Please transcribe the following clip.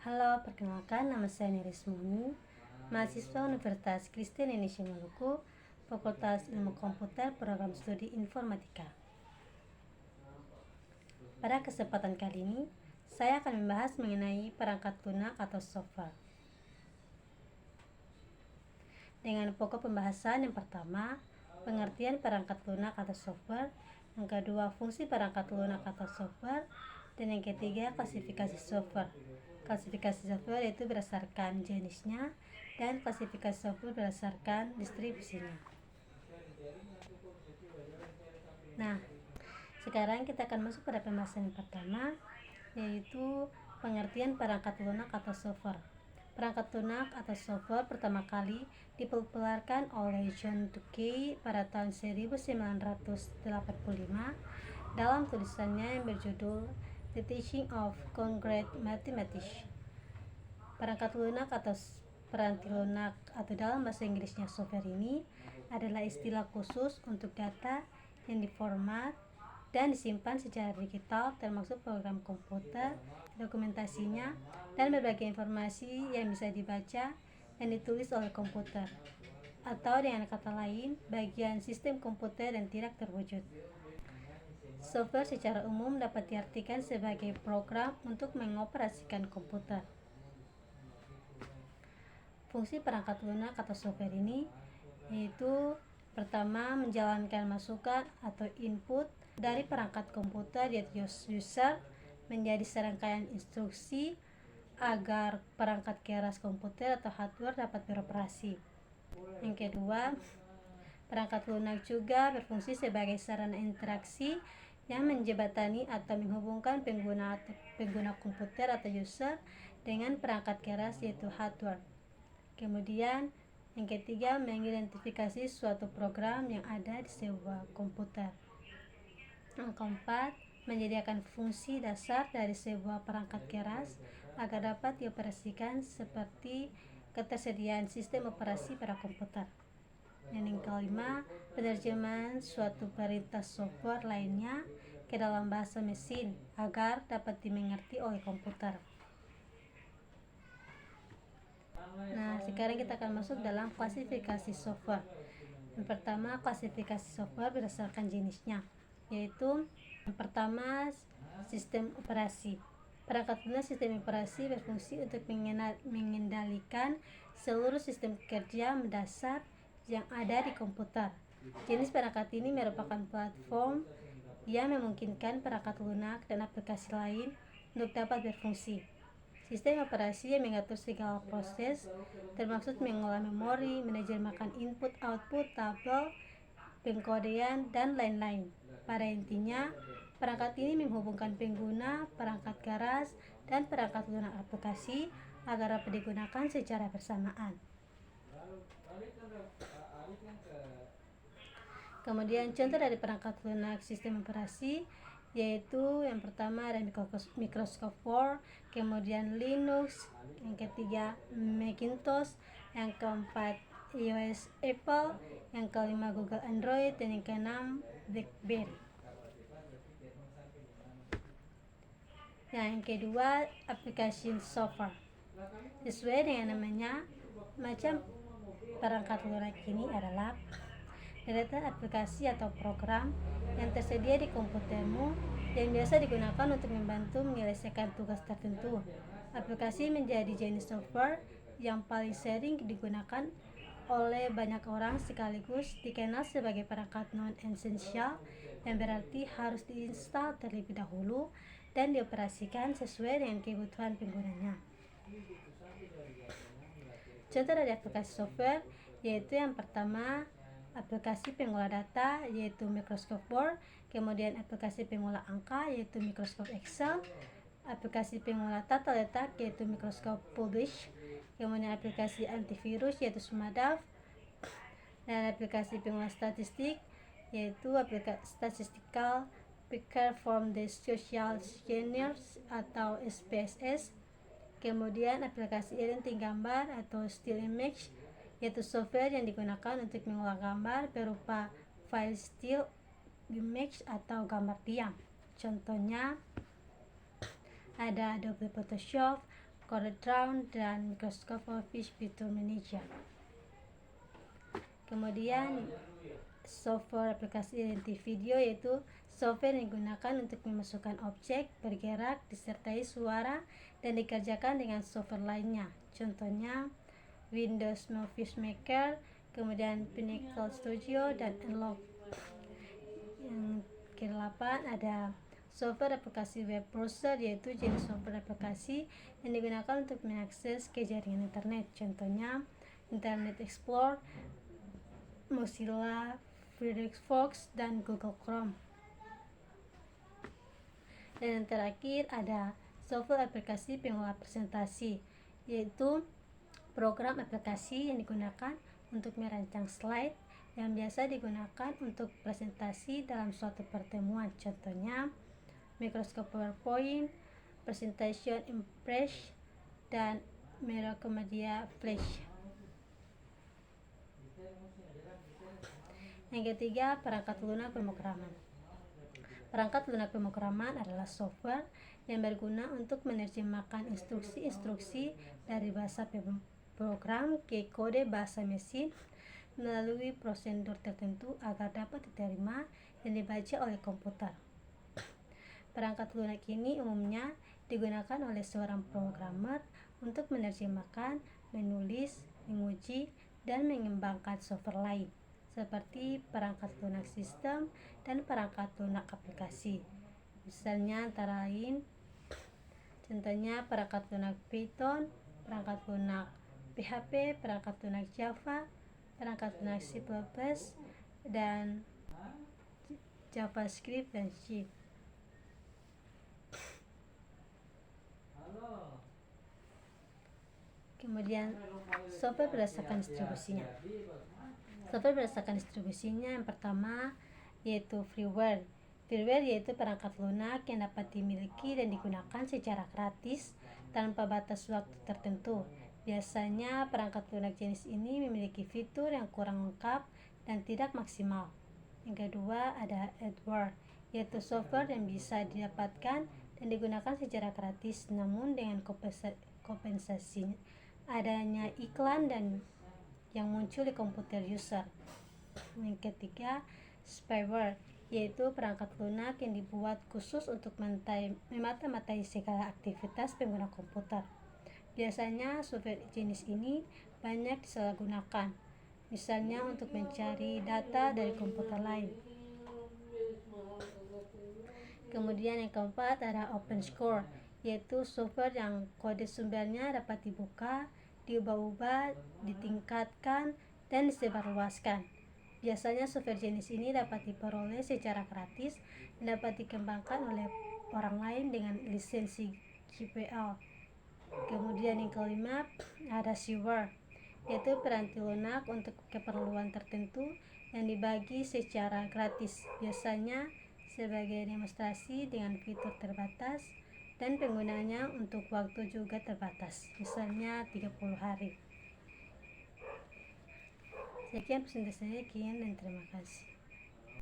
Halo, perkenalkan nama saya Neris Muni, mahasiswa Universitas Kristen Indonesia Maluku, Fakultas Ilmu Komputer, Program Studi Informatika. Pada kesempatan kali ini, saya akan membahas mengenai perangkat lunak atau software. Dengan pokok pembahasan yang pertama, pengertian perangkat lunak atau software, yang kedua, fungsi perangkat lunak atau software, dan yang ketiga, klasifikasi software. Klasifikasi software itu berdasarkan jenisnya dan klasifikasi software berdasarkan distribusinya. Nah, sekarang kita akan masuk pada pembahasan yang pertama, yaitu pengertian perangkat lunak atau software. Perangkat lunak atau software pertama kali dipopulerkan oleh John Tukey pada tahun 1985 dalam tulisannya yang berjudul The Teaching of Concrete Mathematics. Perangkat lunak atau peranti lunak atau dalam bahasa Inggrisnya software ini adalah istilah khusus untuk data yang diformat dan disimpan secara digital, termasuk program komputer, dokumentasinya, dan berbagai informasi yang bisa dibaca dan ditulis oleh komputer, atau dengan kata lain, bagian sistem komputer yang tidak terwujud. Software secara umum dapat diartikan sebagai program untuk mengoperasikan komputer. Fungsi perangkat lunak atau software ini yaitu pertama, menjalankan masukan atau input dari perangkat komputer yaitu user menjadi serangkaian instruksi agar perangkat keras komputer atau hardware dapat beroperasi. Yang kedua, perangkat lunak juga berfungsi sebagai sarana interaksi yang menjembatani atau menghubungkan pengguna komputer atau user dengan perangkat keras yaitu hardware. Kemudian, yang ketiga, mengidentifikasi suatu program yang ada di sebuah komputer. Yang keempat, menyediakan fungsi dasar dari sebuah perangkat keras agar dapat dioperasikan seperti ketersediaan sistem operasi pada komputer. Dan yang kelima, penerjemahan suatu perintah software lainnya ke dalam bahasa mesin agar dapat dimengerti oleh komputer. Nah, sekarang kita akan masuk dalam klasifikasi software. Yang pertama, klasifikasi software berdasarkan jenisnya, yaitu yang pertama, sistem operasi. Perangkat lunak sistem operasi berfungsi untuk mengendalikan seluruh sistem kerja mendasar yang ada di komputer. Jenis perangkat ini merupakan platform yang memungkinkan perangkat lunak dan aplikasi lain untuk dapat berfungsi. Sistem operasi yang mengatur segala proses, termasuk mengolah memori, menerjemahkan input-output, tabel, pengkodean, dan lain-lain. Pada intinya, perangkat ini menghubungkan pengguna, perangkat keras, dan perangkat lunak aplikasi agar dapat digunakan secara bersamaan. Kemudian contoh dari perangkat lunak sistem operasi yaitu yang pertama ada Microsoft Word, kemudian Linux, yang ketiga Macintosh, yang keempat iOS Apple, yang kelima Google Android, dan yang keenam BlackBerry. Yang kedua, application software. Sesuai dengan namanya, macam perangkat lunak ini adalah deretan aplikasi atau program yang tersedia di komputermu yang biasa digunakan untuk membantu menyelesaikan tugas tertentu. Aplikasi menjadi jenis software yang paling sering digunakan oleh banyak orang sekaligus dikenal sebagai perangkat non-essential, yang berarti harus diinstal terlebih dahulu dan dioperasikan sesuai dengan kebutuhan penggunanya. Contoh dari aplikasi software yaitu yang pertama, aplikasi pengolah data yaitu Microsoft Word, kemudian aplikasi pengolah angka yaitu Microsoft Excel, aplikasi pengolah tata letak yaitu Microsoft Publish, kemudian aplikasi antivirus yaitu Sumadav, dan aplikasi pengolah statistik yaitu aplikasi Statistical Picker from the Social Engineers atau SPSS, kemudian aplikasi editing gambar atau still image yaitu software yang digunakan untuk mengolah gambar berupa file still image atau gambar diam. Contohnya ada Adobe Photoshop, CorelDRAW, dan Microsoft Office Picture Manager. Kemudian software aplikasi editing video yaitu software yang digunakan untuk memasukkan objek, bergerak, disertai suara, dan dikerjakan dengan software lainnya. Contohnya Windows Movie Maker, kemudian Pinnacle Studio, dan Unlock. Yang ke-8 ada software aplikasi web browser, yaitu jenis software aplikasi yang digunakan untuk mengakses ke jaringan internet. Contohnya Internet Explorer, Mozilla, Firefox, dan Google Chrome. Dan yang terakhir ada software aplikasi pengolah presentasi, yaitu program aplikasi yang digunakan untuk merancang slide yang biasa digunakan untuk presentasi dalam suatu pertemuan. Contohnya Microsoft PowerPoint, Presentation Impress, dan Media Flash. Yang ketiga, perangkat lunak pemrograman. Perangkat lunak pemrograman adalah software yang berguna untuk menerjemahkan instruksi-instruksi dari bahasa program ke kode bahasa mesin melalui prosedur tertentu agar dapat diterima dan dibaca oleh komputer. Perangkat lunak ini umumnya digunakan oleh seorang programmer untuk menerjemahkan, menulis, menguji, dan mengembangkan software lain, seperti perangkat lunak sistem dan perangkat lunak aplikasi. Misalnya antara lain, contohnya perangkat lunak Python, perangkat lunak PHP, perangkat lunak Java, perangkat lunak C++, dan JavaScript dan C. Kemudian software berdasarkan distribusinya. Software berdasarkan distribusinya yang pertama yaitu freeware. Freeware yaitu perangkat lunak yang dapat dimiliki dan digunakan secara gratis tanpa batas waktu tertentu. Biasanya perangkat lunak jenis ini memiliki fitur yang kurang lengkap dan tidak maksimal. Yang kedua ada adware, yaitu software yang bisa didapatkan dan digunakan secara gratis namun dengan kompensasi adanya iklan dan yang muncul di komputer user. Yang ketiga, spyware, yaitu perangkat lunak yang dibuat khusus untuk memata-matai segala aktivitas pengguna komputer. Biasanya software jenis ini banyak disalahgunakan, misalnya untuk mencari data dari komputer lain. Kemudian yang keempat ada open source, yaitu software yang kode sumbernya dapat dibuka, diubah-ubah, ditingkatkan, dan disebarluaskan. Biasanya software jenis ini dapat diperoleh secara gratis dan dapat dikembangkan oleh orang lain dengan lisensi GPL. Kemudian yang kelima ada shareware, yaitu piranti lunak untuk keperluan tertentu yang dibagi secara gratis, biasanya sebagai demonstrasi dengan fitur terbatas dan penggunanya untuk waktu juga terbatas, misalnya 30 hari. Sekian presentasinya, dan terima kasih.